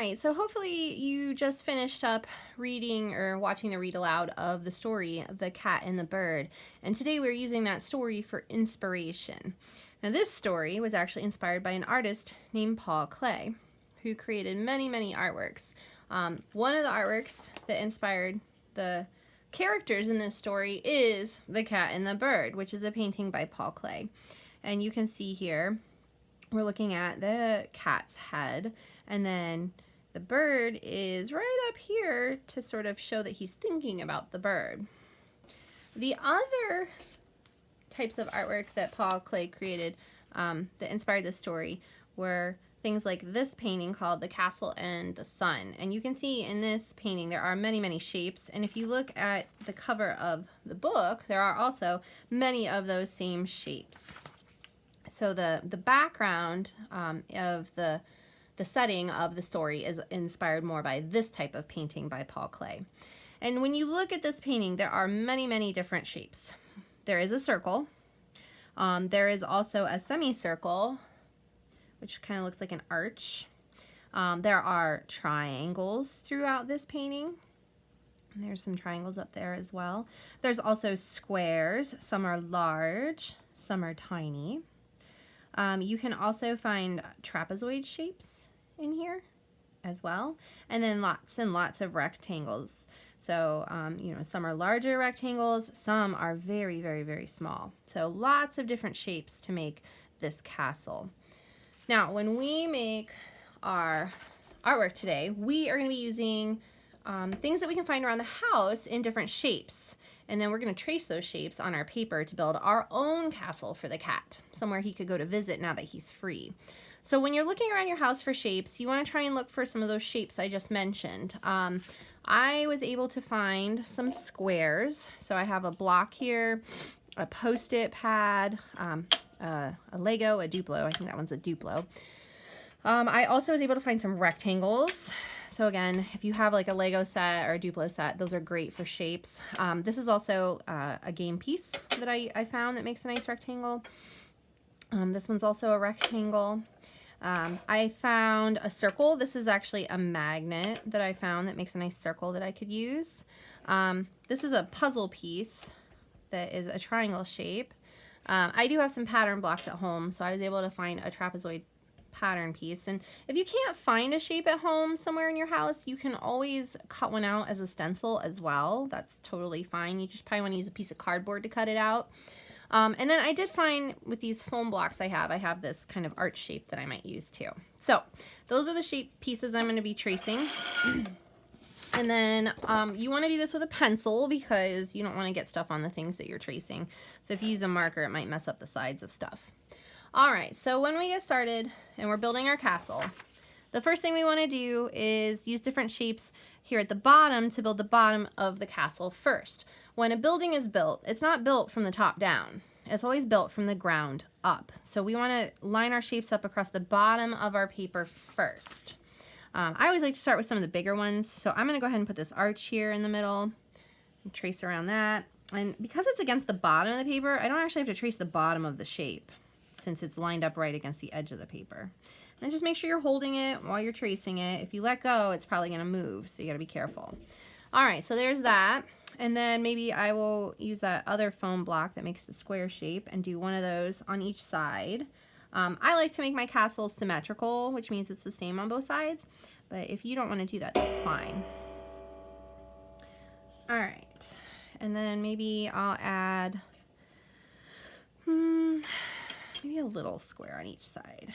right, so hopefully you just finished up reading or watching the read aloud of the story, The Cat and the Bird. And today we're using that story for inspiration. Now this story was actually inspired by an artist named Paul Klee, who created many, many artworks. One of the artworks that inspired the characters in this story is The Cat and the Bird, which is a painting by Paul Klee. And you can see here, we're looking at the cat's head, and then the bird is right up here to sort of show that he's thinking about the bird. The other types of artwork that Paul Klee created that inspired this story were things like this painting called The Castle and the Sun. And you can see in this painting there are many, many shapes. And if you look at the cover of the book, there are also many of those same shapes. So the background of the setting of the story is inspired more by this type of painting by Paul Klee. And when you look at this painting, there are many, many different shapes. There is a circle. There is also a semicircle, which kind of looks like an arch. There are triangles throughout this painting. And there's some triangles up there as well. There's also squares. Some are large, some are tiny. You can also find trapezoid shapes in here as well, and then lots and lots of rectangles. So, some are larger rectangles, some are very, very, very small. So lots of different shapes to make this castle. Now, when we make our artwork today, we are going to be using things that we can find around the house in different shapes. And then we're going to trace those shapes on our paper to build our own castle for the cat, somewhere he could go to visit now that he's free. So when you're looking around your house for shapes, you want to try and look for some of those shapes I just mentioned. I was able to find some squares. So I have a block here, a Post-it pad, a Lego, a Duplo. I think that one's a Duplo. I also was able to find some rectangles. So again, if you have like a Lego set or a Duplo set, those are great for shapes. This is also a game piece that I found that makes a nice rectangle. This one's also a rectangle. I found a circle. This is actually a magnet that I found that makes a nice circle that I could use. This is a puzzle piece that is a triangle shape. I do have some pattern blocks at home, so I was able to find a trapezoid pattern piece. And if you can't find a shape at home somewhere in your house, you can always cut one out as a stencil as well. That's totally fine. You just probably want to use a piece of cardboard to cut it out. And then I did find with these foam blocks I have this kind of arch shape that I might use too. So those are the shape pieces I'm going to be tracing. And then you want to do this with a pencil because you don't want to get stuff on the things that you're tracing. So if you use a marker, it might mess up the sides of stuff. All right, so when we get started and we're building our castle, the first thing we want to do is use different shapes here at the bottom to build the bottom of the castle first. When a building is built, it's not built from the top down. It's always built from the ground up. So we want to line our shapes up across the bottom of our paper first. I always like to start with some of the bigger ones. So I'm going to go ahead and put this arch here in the middle and trace around that. And because it's against the bottom of the paper, I don't actually have to trace the bottom of the shape, since it's lined up right against the edge of the paper. And just make sure you're holding it while you're tracing it. If you let go, it's probably going to move, so you got to be careful. All right, so there's that. And then maybe I will use that other foam block that makes the square shape and do one of those on each side. I like to make my castle symmetrical, which means it's the same on both sides. But if you don't want to do that, that's fine. All right, and then maybe I'll add maybe a little square on each side.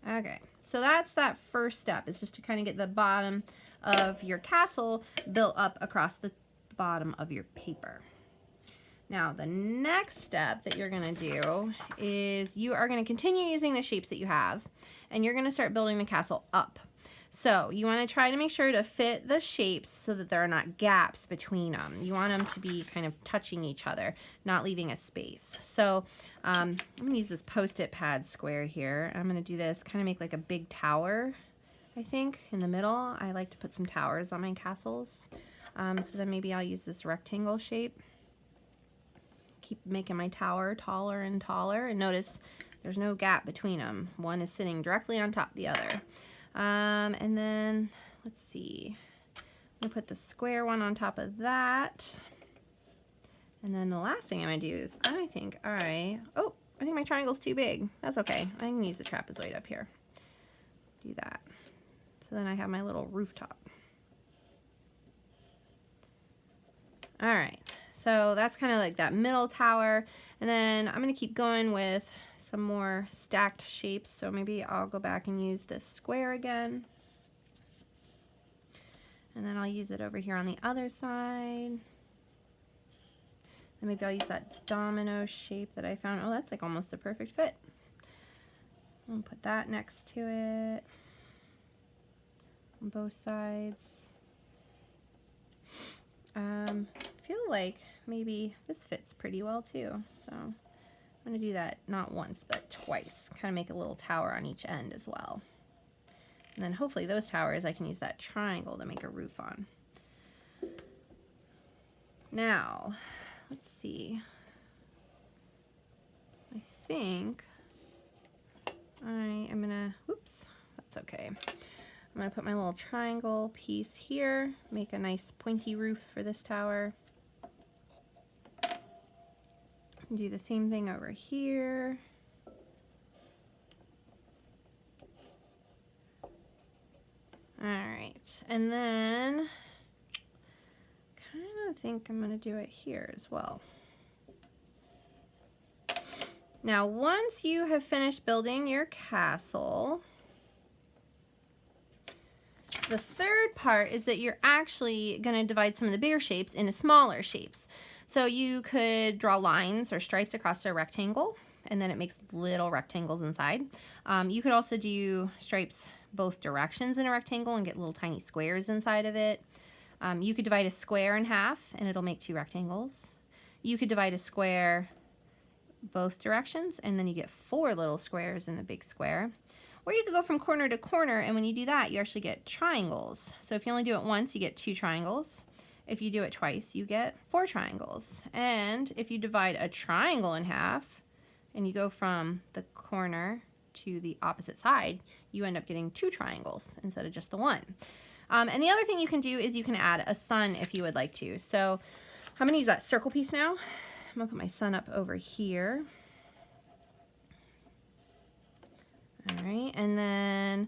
Okay, so that's that first step, is just to kind of get the bottom of your castle built up across the bottom of your paper. Now, the next step that you're going to do is you are going to continue using the shapes that you have, and you're going to start building the castle up. So you want to try to make sure to fit the shapes so that there are not gaps between them. You want them to be kind of touching each other, not leaving a space. So I'm going to use this Post-it pad square here. I'm going to do this, kind of make like a big tower, I think, in the middle. I like to put some towers on my castles. So then maybe I'll use this rectangle shape. Keep making my tower taller and taller. And notice there's no gap between them. One is sitting directly on top of the other. And then, let's see. I'm gonna put the square one on top of that. And then the last thing I'm gonna do is I think my triangle's too big. That's okay. I can use the trapezoid up here. Do that. So then I have my little rooftop. All right, so that's kind of like that middle tower. And then I'm gonna keep going with some more stacked shapes. So maybe I'll go back and use this square again. And then I'll use it over here on the other side. And maybe I'll use that domino shape that I found. Oh, that's like almost a perfect fit. I'll put that next to it on both sides. I feel like maybe this fits pretty well too. So I'm going to do that not once, but twice. Kind of make a little tower on each end as well. And then hopefully those towers, I can use that triangle to make a roof on. Now, let's see. I think I am gonna, whoops, that's okay. I'm gonna put my little triangle piece here, make a nice pointy roof for this tower. Do the same thing over here. All right, and then I think I'm going to do it here as well. Now, once you have finished building your castle, the third part is that you're actually going to divide some of the bigger shapes into smaller shapes. So you could draw lines or stripes across a rectangle, and then it makes little rectangles inside. You could also do stripes both directions in a rectangle and get little tiny squares inside of it. You could divide a square in half and it'll make 2 rectangles. You could divide a square both directions and then you get 4 little squares in the big square. Or you could go from corner to corner, and when you do that, you actually get triangles. So if you only do it once, you get 2 triangles. If you do it twice, you get 4 triangles. And if you divide a triangle in half and you go from the corner to the opposite side, you end up getting 2 triangles instead of just the 1. And the other thing you can do is you can add a sun if you would like to. So I'm going to use that circle piece now. I'm going to put my sun up over here. All right, and then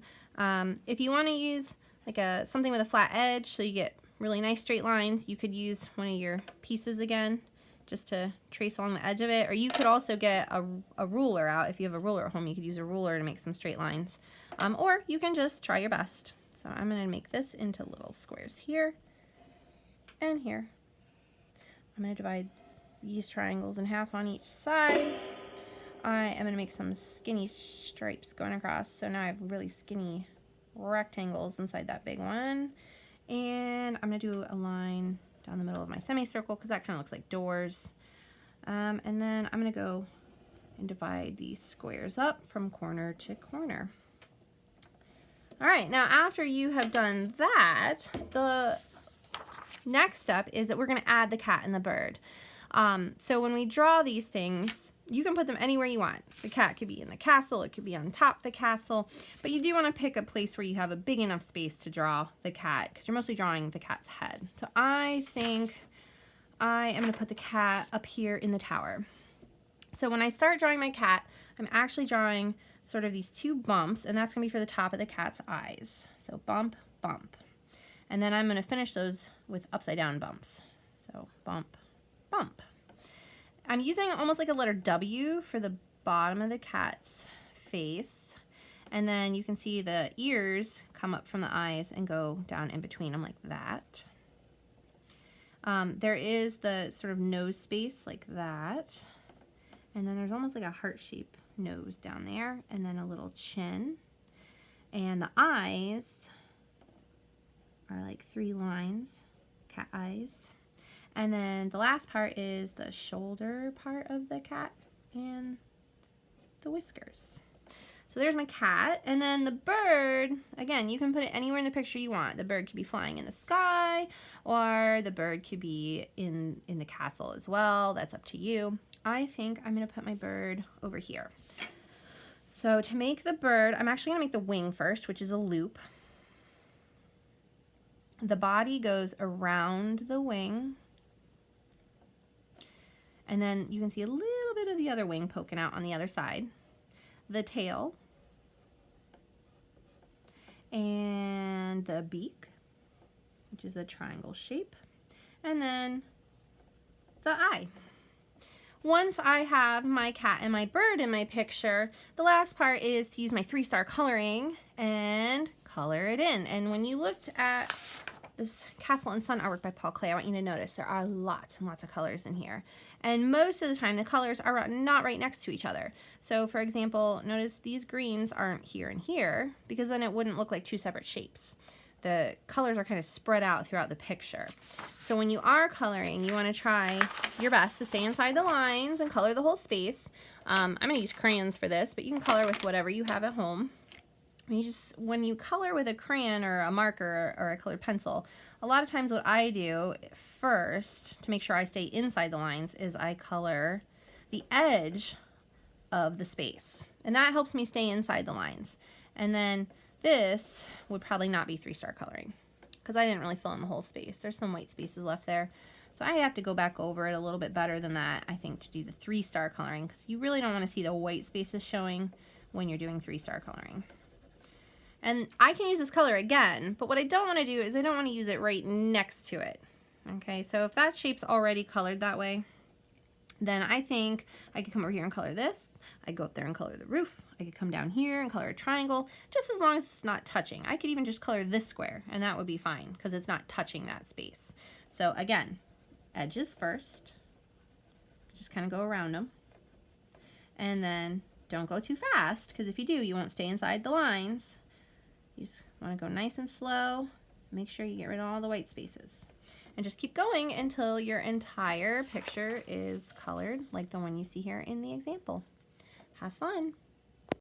if you want to use like something with a flat edge so you get really nice straight lines, you could use one of your pieces again just to trace along the edge of it. Or you could also get a ruler out. If you have a ruler at home, you could use a ruler to make some straight lines. Or you can just try your best. So I'm going to make this into little squares here and here. I'm going to divide these triangles in half on each side. I am going to make some skinny stripes going across. So now I have really skinny rectangles inside that big one. And I'm going to do a line down the middle of my semicircle because that kind of looks like doors. And then I'm going to go and divide these squares up from corner to corner. All right, now after you have done that, the next step is that we're going to add the cat and the bird. So when we draw these things, you can put them anywhere you want. The cat could be in the castle, it could be on top of the castle, but you do want to pick a place where you have a big enough space to draw the cat because you're mostly drawing the cat's head. So I think I am going to put the cat up here in the tower. So when I start drawing my cat, I'm actually drawing sort of these 2 bumps, and that's going to be for the top of the cat's eyes. So bump, bump. And then I'm going to finish those with upside down bumps. So bump, bump. I'm using almost like a letter W for the bottom of the cat's face. And then you can see the ears come up from the eyes and go down in between them like that. There is the sort of nose space like that. And then there's almost like a heart-shaped nose down there, and then a little chin. And the eyes are like 3 lines, cat eyes. And then the last part is the shoulder part of the cat and the whiskers. So there's my cat. And then the bird, again, you can put it anywhere in the picture you want. The bird could be flying in the sky, or the bird could be in the castle as well. That's up to you. I think I'm going to put my bird over here. So to make the bird, I'm actually going to make the wing first, which is a loop. The body goes around the wing. And then you can see a little bit of the other wing poking out on the other side. The tail. And the beak, which is a triangle shape. And then the eye. Once I have my cat and my bird in my picture, the last part is to use my 3-star coloring and color it in. And when you looked at this Castle and Sun artwork by Paul Klee, I want you to notice there are lots and lots of colors in here. And most of the time, the colors are not right next to each other. So for example, notice these greens aren't here and here, because then it wouldn't look like 2 separate shapes. The colors are kind of spread out throughout the picture. So when you are coloring, you want to try your best to stay inside the lines and color the whole space. I'm going to use crayons for this, but you can color with whatever you have at home. When you color with a crayon or a marker or a colored pencil, a lot of times what I do first to make sure I stay inside the lines is I color the edge of the space. And that helps me stay inside the lines. And then this would probably not be 3-star coloring because I didn't really fill in the whole space. There's some white spaces left there. So I have to go back over it a little bit better than that, I think, to do the 3-star coloring, because you really don't want to see the white spaces showing when you're doing 3-star coloring. And I can use this color again, but what I don't want to do is I don't want to use it right next to it. Okay, so if that shape's already colored that way, then I think I could come over here and color this. I go up there and color the roof. I could come down here and color a triangle, just as long as it's not touching. I could even just color this square, and that would be fine, because it's not touching that space. So again, edges first. Just kind of go around them. And then don't go too fast, because if you do, you won't stay inside the lines. You just want to go nice and slow. Make sure you get rid of all the white spaces. And just keep going until your entire picture is colored like the one you see here in the example. Have fun!